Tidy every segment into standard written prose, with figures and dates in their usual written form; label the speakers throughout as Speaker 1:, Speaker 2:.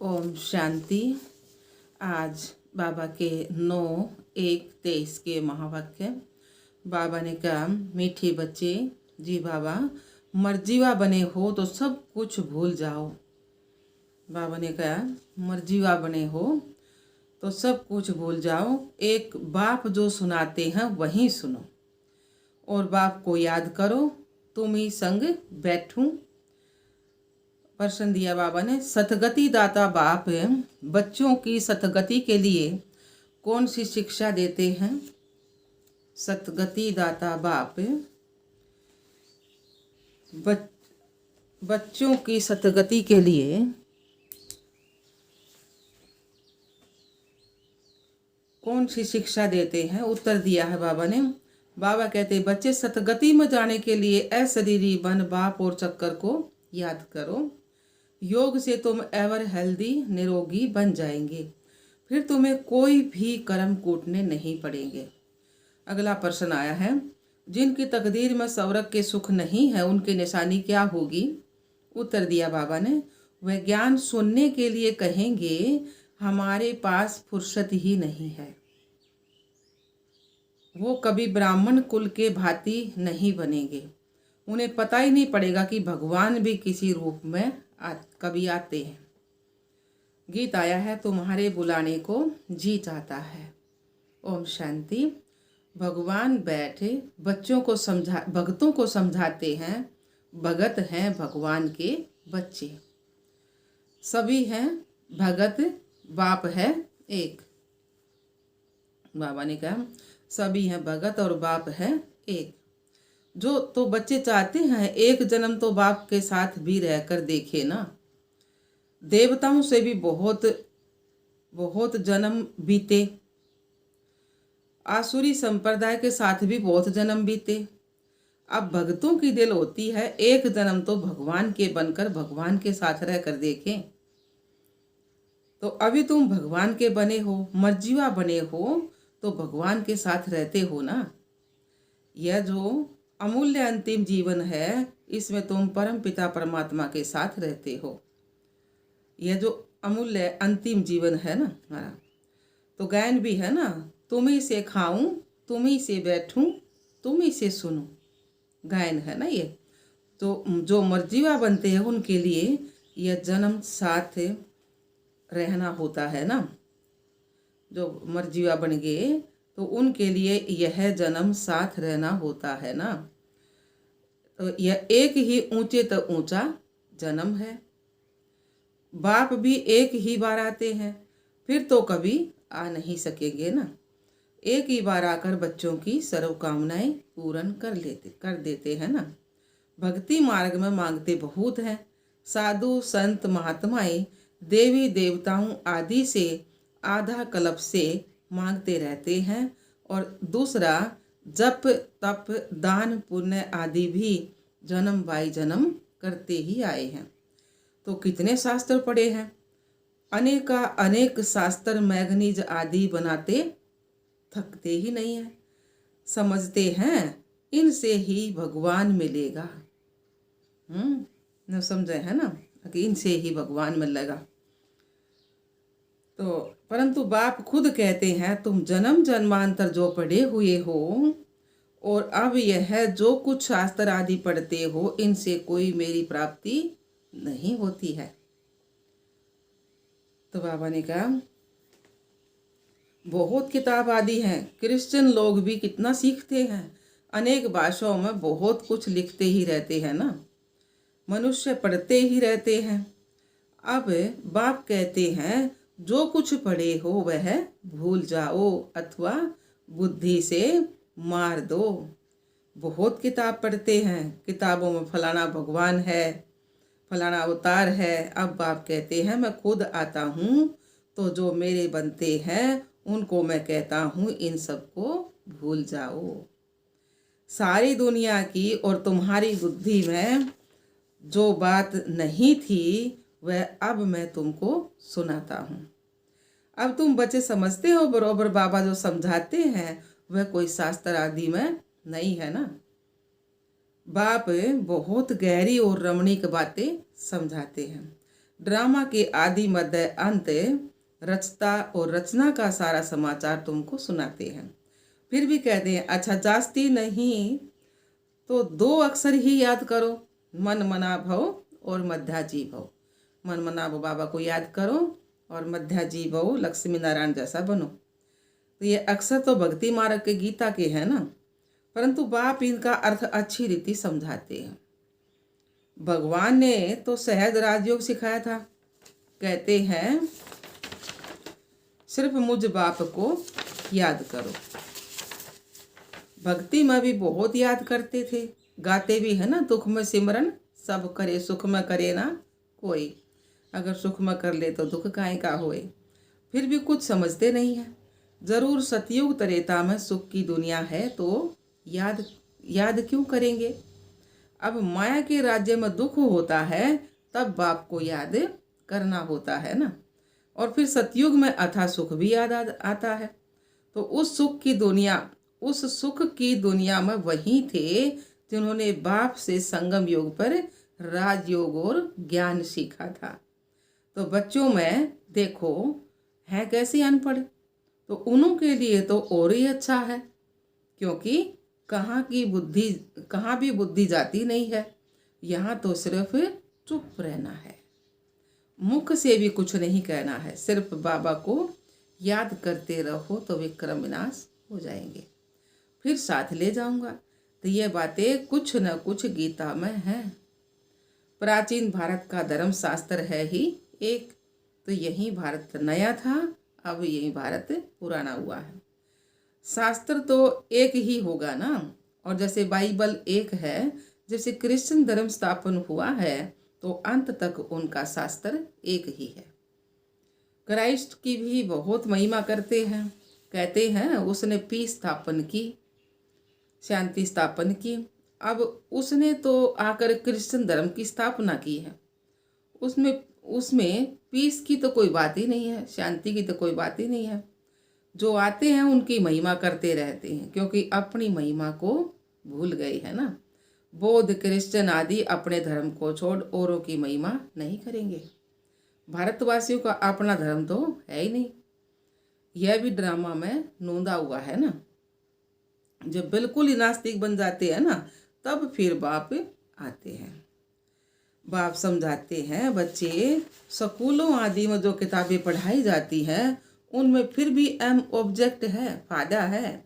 Speaker 1: ओम शांति। आज बाबा के 9-1-23 के महावाक्य। बाबा ने कहा, मीठे बच्चे जी बाबा, मर्जीवा बने हो तो सब कुछ भूल जाओ। बाबा ने कहा, मर्जीवा बने हो तो सब कुछ भूल जाओ। एक बाप जो सुनाते हैं वही सुनो और बाप को याद करो। तुम ही संग बैठूं। प्रश्न दिया बाबा ने, सतगति दाता बाप बच्चों की सतगति के लिए कौन सी शिक्षा देते हैं? सतगति दाता बाप बच्चों की सतगति के लिए कौन सी शिक्षा देते हैं? उत्तर दिया है बाबा ने। बाबा कहते, बच्चे सतगति में जाने के लिए अशरीरी बन बाप और चक्कर को याद करो। योग से तुम एवर हेल्दी निरोगी बन जाएंगे। फिर तुम्हें कोई भी कर्म कूटने नहीं पड़ेंगे। अगला प्रश्न आया है, जिनकी तकदीर में स्वर्ग के सुख नहीं है उनकी निशानी क्या होगी? उत्तर दिया बाबा ने, वह ज्ञान सुनने के लिए कहेंगे हमारे पास फुर्सत ही नहीं है। वो कभी ब्राह्मण कुल के भांति नहीं बनेंगे। उन्हें पता ही नहीं पड़ेगा कि भगवान भी किसी रूप में कभी आते हैं। गीत आया है, तुम्हारे बुलाने को जी चाहता है। ओम शांति। भगवान बैठे बच्चों को भक्तों को समझाते हैं। भगत हैं भगवान के बच्चे, सभी हैं भगत, बाप है एक। बाबा ने कहा, सभी हैं भगत और बाप है एक। जो तो बच्चे चाहते हैं एक जन्म तो बाप के साथ भी रहकर देखे ना। देवताओं से भी बहुत बहुत जन्म बीते, आसुरी संप्रदाय के साथ भी बहुत जन्म बीते। अब भक्तों की दिल होती है एक जन्म तो भगवान के बनकर भगवान के साथ रहकर देखें। तो अभी तुम भगवान के बने हो, मर्जीवा बने हो तो भगवान के साथ रहते हो ना। यह जो अमूल्य अंतिम जीवन है, इसमें तुम परम पिता परमात्मा के साथ रहते हो। यह जो अमूल्य अंतिम जीवन है ना हमारा, तो गायन भी है ना, तुम ही से खाऊं, तुम ही से बैठूं, तुम ही से सुनूं। गायन है ना ये। तो जो मर्जीवा बनते हैं उनके लिए यह जन्म साथ रहना होता है ना। जो मर्जीवा बन गए तो उनके लिए यह जन्म साथ रहना होता है ना। तो यह एक ही ऊंचे तो ऊंचा जन्म है। बाप भी एक ही बार आते हैं, फिर तो कभी आ नहीं सकेंगे ना। एक ही बार आकर बच्चों की सर्व कामनाएं पूर्ण कर देते हैं ना। भक्ति मार्ग में मांगते बहुत हैं। साधु संत महात्माएं देवी देवताओं आदि से आधा कल्प से मांगते रहते हैं, और दूसरा जप तप दान पुण्य आदि भी जन्म बाई जन्म करते ही आए हैं। तो कितने शास्त्र पढ़े हैं, अनेक शास्त्र मैगनीज आदि बनाते थकते ही नहीं है। समझते हैं इनसे ही भगवान मिलेगा। न समझे है ना कि इनसे ही भगवान मिलेगा। तो परंतु बाप खुद कहते हैं, तुम जन्म जन्मांतर जो पढ़े हुए हो और अब यह जो कुछ शास्त्र आदि पढ़ते हो, इनसे कोई मेरी प्राप्ति नहीं होती है। तो बाबा ने कहा, बहुत किताब आदि हैं। क्रिश्चियन लोग भी कितना सीखते हैं, अनेक भाषाओं में बहुत कुछ लिखते ही रहते हैं ना। मनुष्य पढ़ते ही रहते हैं। अब बाप कहते हैं, जो कुछ पढ़े हो वह भूल जाओ अथवा बुद्धि से मार दो। बहुत किताब पढ़ते हैं, किताबों में फलाना भगवान है, फलाना अवतार है। अब बाप कहते हैं, मैं खुद आता हूँ तो जो मेरे बनते हैं उनको मैं कहता हूँ इन सबको भूल जाओ। सारी दुनिया की और तुम्हारी बुद्धि में जो बात नहीं थी वह अब मैं तुमको सुनाता हूँ। अब तुम बच्चे समझते हो बरोबर बाबा जो समझाते हैं वह कोई शास्त्र आदि में नहीं है ना। बाप बहुत गहरी और रमणीक बातें समझाते हैं। ड्रामा के आदि मध्य अंत रचता और रचना का सारा समाचार तुमको सुनाते हैं। फिर भी कहते हैं अच्छा जास्ती नहीं तो 2 अक्षर ही याद करो, मन मना भव और मध्याजी भव। मन मना भव बाबा को याद करो और मध्याजी भव लक्ष्मी नारायण जैसा बनो। तो ये अक्षर तो भक्ति मार्ग के गीता के हैं ना, परंतु बाप इनका अर्थ अच्छी रीति समझाते हैं। भगवान ने तो सहज राजयोग सिखाया था। कहते हैं सिर्फ मुझ बाप को याद करो। भक्ति में भी बहुत याद करते थे, गाते भी है ना, दुख में सिमरन सब करे, सुख में करे ना कोई। अगर सुख में कर ले तो दुख काहे का होए। फिर भी कुछ समझते नहीं है। जरूर सतयुग त्रेता में सुख की दुनिया है तो याद क्यों करेंगे। अब माया के राज्य में दुख होता है तब बाप को याद करना होता है ना। और फिर सतयुग में अथा सुख भी याद आता है। तो उस सुख की दुनिया में वही थे जिन्होंने बाप से संगम योग पर राजयोग और ज्ञान सीखा था। तो बच्चों में देखो हैं कैसे अनपढ़, तो उन्हों के लिए तो और ही अच्छा है, क्योंकि कहाँ भी बुद्धि जाती नहीं है। यहाँ तो सिर्फ चुप रहना है, मुख से भी कुछ नहीं कहना है, सिर्फ बाबा को याद करते रहो तो विक्रम विनाश हो जाएंगे। फिर साथ ले जाऊंगा। तो ये बातें कुछ न कुछ गीता में हैं। प्राचीन भारत का धर्म शास्त्र है ही एक, तो यही भारत नया था, अब यही भारत पुराना हुआ है। शास्त्र तो एक ही होगा ना। और जैसे बाइबल एक है, जैसे क्रिश्चियन धर्म स्थापन हुआ है तो अंत तक उनका शास्त्र एक ही है। क्राइस्ट की भी बहुत महिमा करते हैं। कहते हैं उसने पीस स्थापन की, शांति स्थापन की। अब उसने तो आकर क्रिश्चियन धर्म की स्थापना की है। उसमें पीस की तो कोई बात ही नहीं है, शांति की तो कोई बात ही नहीं है। जो आते हैं उनकी महिमा करते रहते हैं, क्योंकि अपनी महिमा को भूल गए है ना। बौद्ध क्रिश्चियन आदि अपने धर्म को छोड़ औरों की महिमा नहीं करेंगे। भारतवासियों का अपना धर्म तो है ही नहीं। यह भी ड्रामा में नोंदा हुआ है ना। जब बिल्कुल ही नास्तिक बन जाते हैं ना, तब फिर बाप आते हैं। बाप समझाते हैं बच्चे, स्कूलों आदि में जो किताबें पढ़ाई जाती हैं उनमें फिर भी एम ऑब्जेक्ट है, फायदा है,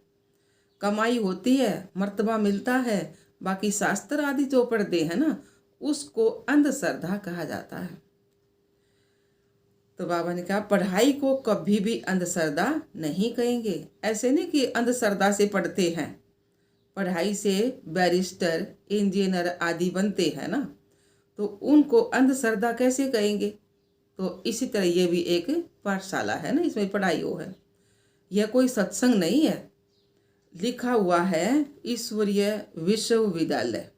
Speaker 1: कमाई होती है, मर्तबा मिलता है। बाकी शास्त्र आदि जो पढ़ते हैं ना, उसको अंधश्रद्धा कहा जाता है। तो बाबा ने कहा पढ़ाई को कभी भी अंधश्रद्धा नहीं कहेंगे। ऐसे नहीं कि अंधश्रद्धा से पढ़ते हैं, पढ़ाई से बैरिस्टर इंजीनियर आदि बनते हैं ना, तो उनको अंधश्रद्धा कैसे कहेंगे। तो इसी तरह ये भी एक पाठशाला है ना, इसमें पढ़ाई हो है। यह कोई सत्संग नहीं है। लिखा हुआ है ईश्वरीय विश्वविद्यालय।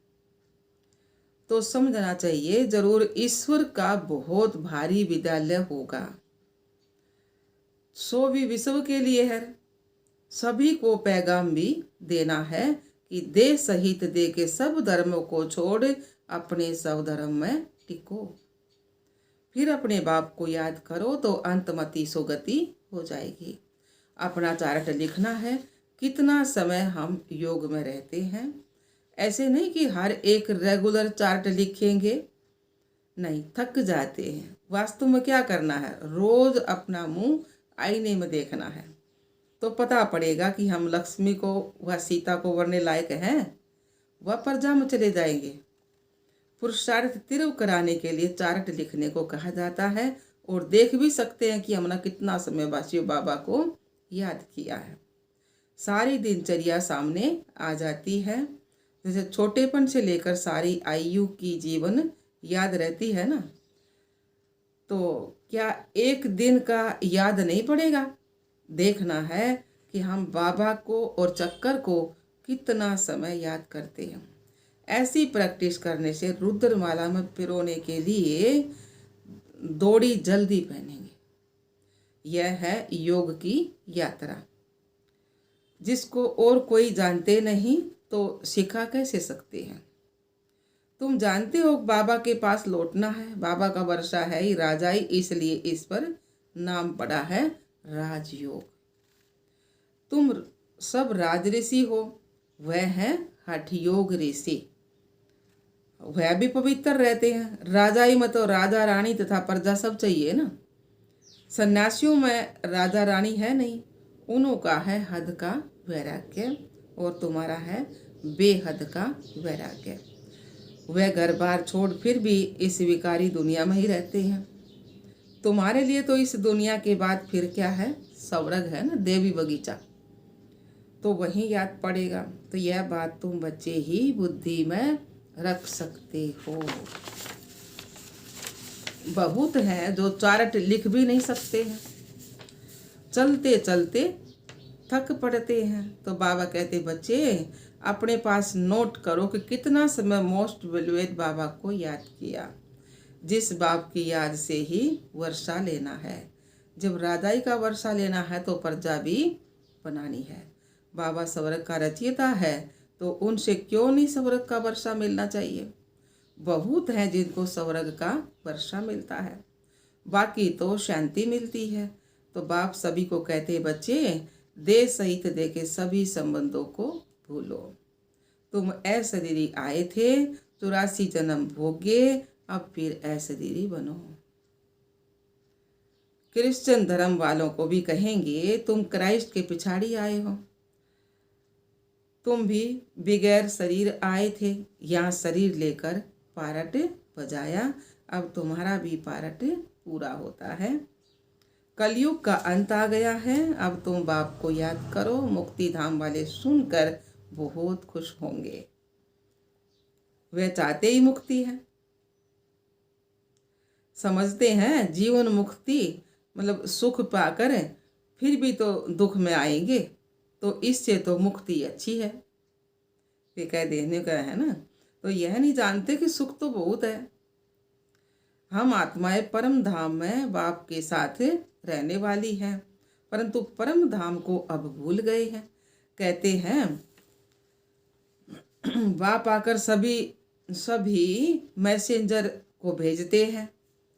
Speaker 1: तो समझना चाहिए जरूर ईश्वर का बहुत भारी विद्यालय होगा। सो भी विश्व के लिए है। सभी को पैगाम भी देना है कि दे सहित दे के सब धर्मों को छोड़ अपने सब धर्म में टिको। फिर अपने बाप को याद करो तो अंतमति सुगति हो जाएगी। अपना चार्ट लिखना है, कितना समय हम योग में रहते हैं। ऐसे नहीं कि हर एक रेगुलर चार्ट लिखेंगे, नहीं, थक जाते हैं। वास्तव में क्या करना है, रोज अपना मुंह आईने में देखना है, तो पता पड़ेगा कि हम लक्ष्मी को व सीता को वरने लायक हैं, वह प्रजा में चले जाएंगे। पुरुषार्थ तीव्र कराने के लिए चार्ट लिखने को कहा जाता है। और देख भी सकते हैं कि हमने कितना समय वासियों बाबा को याद किया है। सारी दिनचर्या सामने आ जाती है। जैसे छोटेपन से लेकर सारी आयु की जीवन याद रहती है ना, तो क्या एक दिन का याद नहीं पड़ेगा। देखना है कि हम बाबा को और चक्कर को कितना समय याद करते हैं। ऐसी प्रैक्टिस करने से रुद्रमाला में पिरोने के लिए दौड़ी जल्दी पहनेंगे। यह है योग की यात्रा, जिसको और कोई जानते नहीं तो सिखा कैसे सकते हैं। तुम जानते हो बाबा के पास लौटना है, बाबा का वर्षा है ही राजाई, इसलिए इस पर नाम पड़ा है राजयोग। तुम सब राजऋषि हो, वह है हठ योग ऋषि, वह भी पवित्र रहते हैं। राजाई में तो राजा रानी तथा प्रजा सब चाहिए ना। सन्यासियों में राजा रानी है नहीं, उन्हों का है हद का वैराग्य और तुम्हारा है बेहद का वैराग्य। वह घर बार छोड़ फिर भी इस विकारी दुनिया में ही रहते हैं। तुम्हारे लिए तो इस दुनिया के बाद फिर क्या है, स्वर्ग है ना, देवी बगीचा, तो वहीं याद पड़ेगा। तो यह बात तुम बच्चे ही बुद्धि में रख सकते हो। बहुत हैं जो चार्ट लिख भी नहीं सकते हैं, चलते चलते थक पड़ते हैं। तो बाबा कहते बच्चे अपने पास नोट करो कि कितना समय मोस्ट वैल्यूएबल बाबा को याद किया। जिस बाप की याद से ही वर्षा लेना है। जब राजाई का वर्षा लेना है तो प्रजा भी बनानी है। बाबा स्वर्ग का रचयिता है, तो उनसे क्यों नहीं स्वर्ग का वर्षा मिलना चाहिए। बहुत हैं जिनको स्वर्ग का वर्षा मिलता है, बाकी तो शांति मिलती है। तो बाप सभी को कहते बच्चे देह सहित दे के सभी संबंधों को भूलो। तुम अशरीरी आए थे, 84 जन्म भोगे, अब फिर अशरीरी बनो। क्रिश्चियन धर्म वालों को भी कहेंगे तुम क्राइस्ट के पिछाड़ी आए हो। तुम भी बगैर शरीर आए थे, यहाँ शरीर लेकर पारट बजाया, अब तुम्हारा भी पारट पूरा होता है। कलयुग का अंत आ गया है, अब तुम बाप को याद करो। मुक्ति धाम वाले सुनकर बहुत खुश होंगे, वे चाहते ही मुक्ति है। समझते हैं जीवन मुक्ति मतलब सुख पाकर फिर भी तो दुख में आएंगे, तो इससे तो मुक्ति अच्छी है, ये कह देने का है ना। तो यह नहीं जानते कि सुख तो बहुत है। हम आत्माएं परम धाम में बाप के साथ रहने वाली हैं, परंतु परम धाम को अब भूल गए हैं। कहते हैं बाप आकर सभी मैसेंजर को भेजते हैं,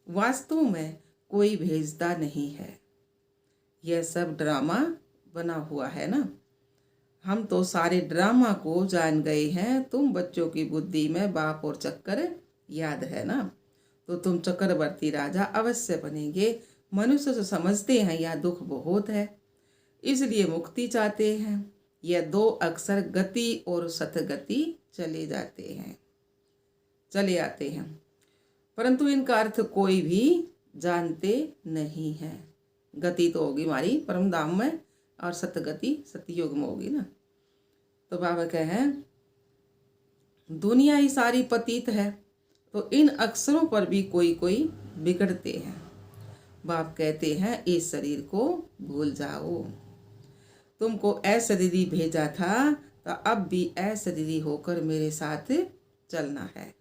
Speaker 1: वास्तव में कोई भेजता नहीं है। यह सब ड्रामा बना हुआ है ना। हम तो सारे ड्रामा को जान गए हैं। तुम बच्चों की बुद्धि में बाप और चक्कर याद है ना, तो तुम चक्रवर्ती राजा अवश्य बनेंगे। मनुष्य तो समझते हैं यह दुख बहुत है, इसलिए मुक्ति चाहते हैं। यह दो अक्सर गति और सतगति चले आते हैं, परंतु इनका अर्थ कोई भी जानते नहीं है। गति तो होगी हमारी परम धाम में, और सतगति सतयुग में होगी ना। तो बाबा कहें दुनिया ही सारी पतित है, तो इन अक्षरों पर भी कोई कोई बिगड़ते हैं। बाप कहते हैं इस शरीर को भूल जाओ। तुमको अशरीरी भेजा था, तो अब भी अशरीरी होकर मेरे साथ चलना है।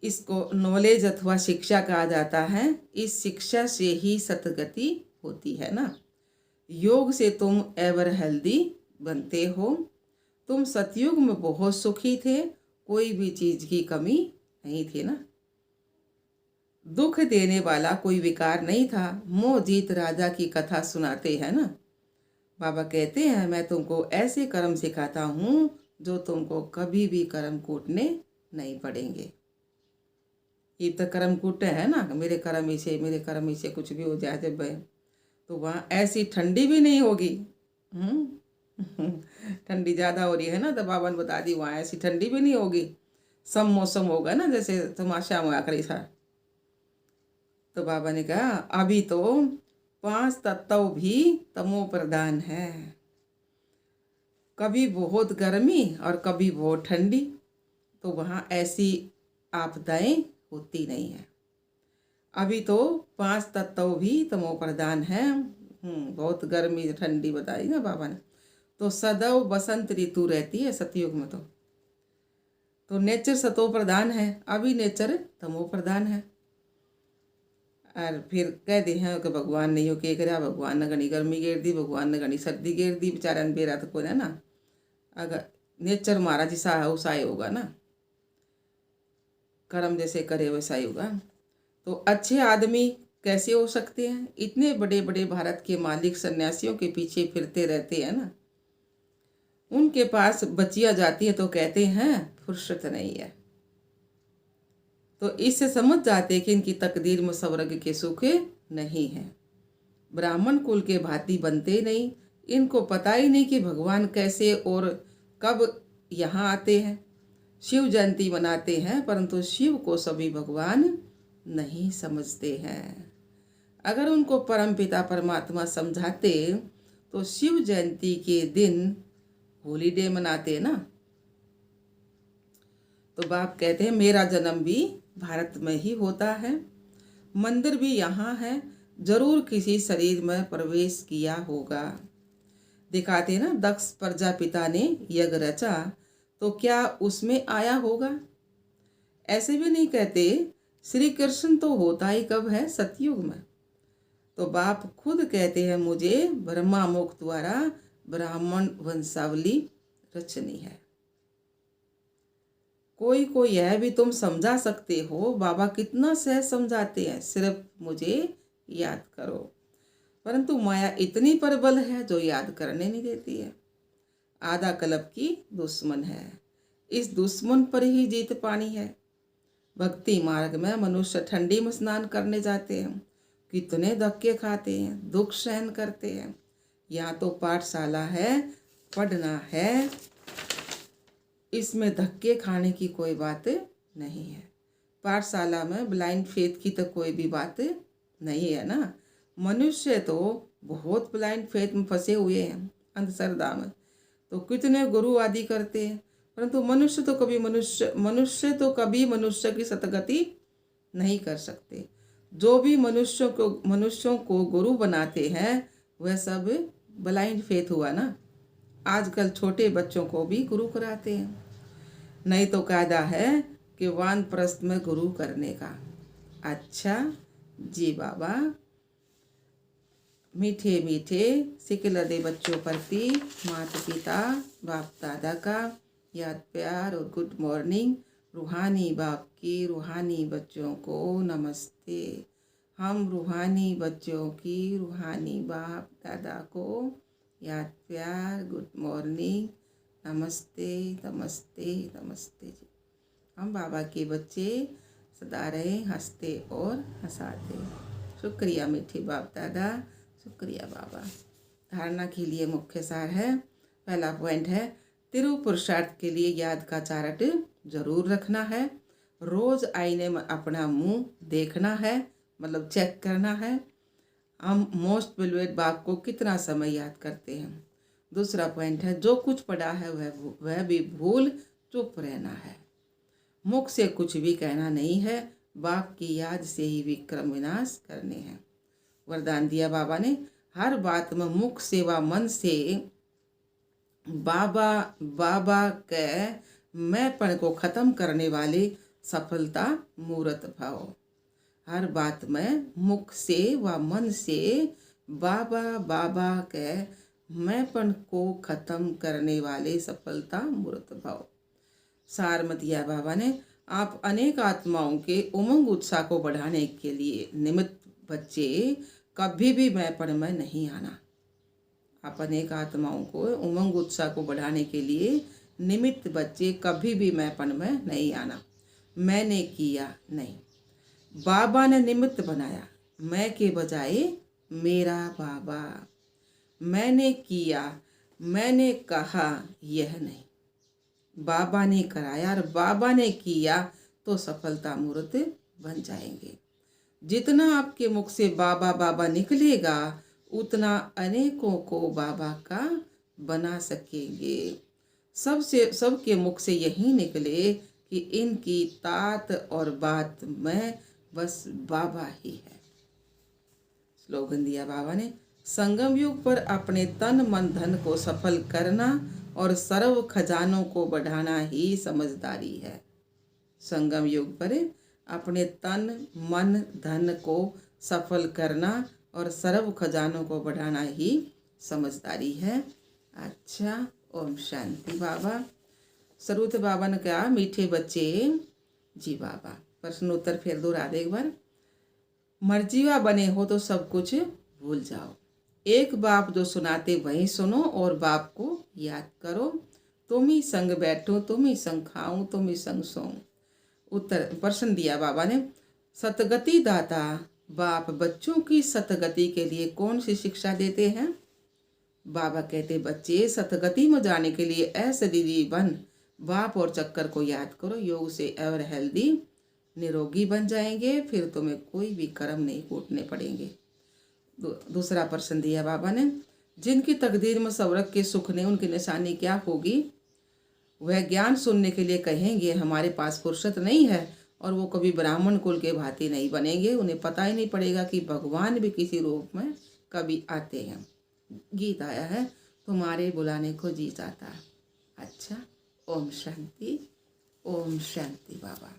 Speaker 1: इसको नॉलेज अथवा शिक्षा कहा जाता है। इस शिक्षा से ही सतगति होती है ना। योग से तुम एवर हेल्दी बनते हो। तुम सतयुग में बहुत सुखी थे, कोई भी चीज की कमी नहीं थी ना। दुख देने वाला कोई विकार नहीं था। मोहजीत राजा की कथा सुनाते हैं ना। बाबा कहते हैं मैं तुमको ऐसे कर्म सिखाता हूँ जो तुमको कभी भी कर्म कूटने नहीं पड़ेंगे। ये तो कर्म कूटे है ना, मेरे कर्म से कुछ भी हो जाए जब, तो वहाँ ऐसी ठंडी भी नहीं होगी। ठंडी ज़्यादा हो रही है ना, तो बाबा ने बता दी वहाँ ऐसी ठंडी भी नहीं होगी। सब मौसम होगा ना, जैसे तमाशा में आकर ऐसा। तो बाबा ने कहा अभी तो 5 तत्व भी तमो प्रधान है, कभी बहुत गर्मी और कभी बहुत ठंडी, तो वहाँ ऐसी आपदाएं होती नहीं है। अभी तो 5 तत्व भी तमो प्रधान है। बहुत गर्मी ठंडी बताई ना बाबा ने। तो सदैव बसंत ऋतु रहती है सतयुग में। तो नेचर सतो प्रधान है, अभी नेचर तमो प्रधान है। और फिर कह दे हैं कि भगवान नहीं हो के करा, भगवान ने घनी गर्मी घेर दी, भगवान ने घनी सर्दी घेर दी, बेचारा ने बेरा तो कोई है ना। अगर नेचर हमारा जैसा है वैसा ही होगा ना, कर्म जैसे करे वैसा ही होगा। तो अच्छे आदमी कैसे हो सकते हैं? इतने बड़े बड़े भारत के मालिक सन्यासियों के पीछे फिरते रहते हैं ना, उनके पास बचिया जाती है तो कहते हैं फुर्सत नहीं है। तो इससे समझ जाते हैं कि इनकी तकदीर में स्वर्ग के सुख नहीं है। ब्राह्मण कुल के भांति बनते नहीं, इनको पता ही नहीं कि भगवान कैसे और कब यहाँ आते हैं। शिव जयंती मनाते हैं परंतु शिव को सभी भगवान नहीं समझते हैं। अगर उनको परमपिता परमात्मा समझाते तो शिव जयंती के दिन हॉलीडे मनाते ना। तो बाप कहते हैं मेरा जन्म भी भारत में ही होता है, मंदिर भी यहाँ है, जरूर किसी शरीर में प्रवेश किया होगा। दिखाते ना दक्ष प्रजापिता ने यज्ञ रचा तो क्या उसमें आया होगा? ऐसे भी नहीं कहते श्री कृष्ण तो होता ही कब है? सतयुग में। तो बाप खुद कहते हैं मुझे ब्रह्मा मुख द्वारा ब्राह्मण वंशावली रचनी है। कोई को यह भी तुम समझा सकते हो, बाबा कितना सहज समझाते हैं, सिर्फ मुझे याद करो। परंतु माया इतनी प्रबल है जो याद करने नहीं देती है। आधा कल्प की दुश्मन है, इस दुश्मन पर ही जीत पानी है। भक्ति मार्ग में मनुष्य ठंडी में स्नान करने जाते हैं, कितने धक्के खाते हैं, दुख सहन करते हैं। यहाँ तो पाठशाला है, पढ़ना है, इसमें धक्के खाने की कोई बात नहीं है। पाठशाला में ब्लाइंड फेथ की तो कोई भी बात नहीं है ना। मनुष्य तो बहुत ब्लाइंड फेथ में फंसे हुए हैं, अंधश्रद्धा में। तो कितने गुरु आदि करते हैं, परंतु मनुष्य तो कभी मनुष्य की सतगति नहीं कर सकते। जो भी मनुष्यों को गुरु बनाते हैं वह सब ब्लाइंड फेथ हुआ ना। आजकल छोटे बच्चों को भी गुरु कराते हैं, नहीं तो कायदा है कि वानप्रस्थ में गुरु करने का। अच्छा जी बाबा, मीठे मीठे सिकलदे बच्चों प्रति माता पिता बाप दादा का याद प्यार और गुड मॉर्निंग। रूहानी बाप की रूहानी बच्चों को नमस्ते। हम रूहानी बच्चों की रूहानी बाप दादा को याद प्यार गुड मॉर्निंग, नमस्ते नमस्ते नमस्ते जी। हम बाबा के बच्चे सदा रहे हंसते और हंसाते। शुक्रिया मीठे बाप दादा, शुक्रिया बाबा। धारणा के लिए मुख्य सार है। पहला पॉइंट है तिरु पुरुषार्थ के लिए याद का चार्ट जरूर रखना है। रोज आईने में अपना मुंह देखना है, मतलब चेक करना है हम मोस्ट बिलवेड बाप को कितना समय याद करते हैं। दूसरा पॉइंट है जो कुछ पढ़ा है वह भी भूल चुप रहना है। मुख से कुछ भी कहना नहीं है, बाप की याद से ही विक्रम विनाश करने हैं। वरदान दिया बाबा ने, हर बात में मुख से व मन से बाबा बाबा के मैंपन को खत्म करने वाले सफलता मूर्त भाव। हर बात में मुख से व मन से बाबा बाबा के मैंपन को खत्म करने वाले सफलता मूर्त भाव। सार में दिया बाबा ने, आप अनेक आत्माओं के उमंग उत्साह को बढ़ाने के लिए निमित्त बच्चे कभी भी मैंपन में नहीं आना। आप अनेक आत्माओं को उमंग उत्साह को बढ़ाने के लिए निमित्त बच्चे कभी भी मैंपन में नहीं आना। मैंने किया नहीं, बाबा ने निमित्त बनाया, मैं के बजाय मेरा बाबा। मैंने किया, मैंने कहा, यह नहीं। बाबा ने कराया और बाबा ने किया तो सफलता मूर्त बन जाएंगे। जितना आपके मुख से बाबा बाबा निकलेगा उतना अनेकों को बाबा का बना सकेंगे। सबके मुख से यही निकले कि इनकी तात और बात में बस बाबा ही है। स्लोगन दिया बाबा ने, संगम युग पर अपने तन मन धन को सफल करना और सर्व खजानों को बढ़ाना ही समझदारी है। संगम युग पर अपने तन मन धन को सफल करना और सर्व खजानों को बढ़ाना ही समझदारी है। अच्छा, ओम शांति बाबा। सरूत बाबा ने कहा, मीठे बच्चे। जी बाबा। प्रश्न उत्तर फिर दोहरा दे एक बार। मर्जीवा बने हो तो सब कुछ भूल जाओ। एक बाप जो सुनाते वही सुनो और बाप को याद करो। तुम ही संग बैठो, तुम ही संग खाऊं, तुम ही संग सोऊं। उत्तर प्रश्न दिया बाबा ने, सतगति दाता बाप बच्चों की सतगति के लिए कौन सी शिक्षा देते हैं? बाबा कहते, बच्चे सतगति में जाने के लिए ऐसे दीदी बन बाप और चक्कर को याद करो। योग से और हेल्दी निरोगी बन जाएंगे, फिर तुम्हें कोई भी कर्म नहीं कूटने पड़ेंगे। दूसरा प्रश्न दिया बाबा ने, जिनकी तकदीर में स्वर्ग के सुख ने, उनकी निशानी क्या होगी? वह ज्ञान सुनने के लिए कहेंगे हमारे पास फुर्सत नहीं है, और वो कभी ब्राह्मण कुल के भांति नहीं बनेंगे। उन्हें पता ही नहीं पड़ेगा कि भगवान भी किसी रूप में कभी आते हैं। गीत आया है, तुम्हारे बुलाने को जी चाहता। अच्छा, ओम शांति, ओम शांति बाबा।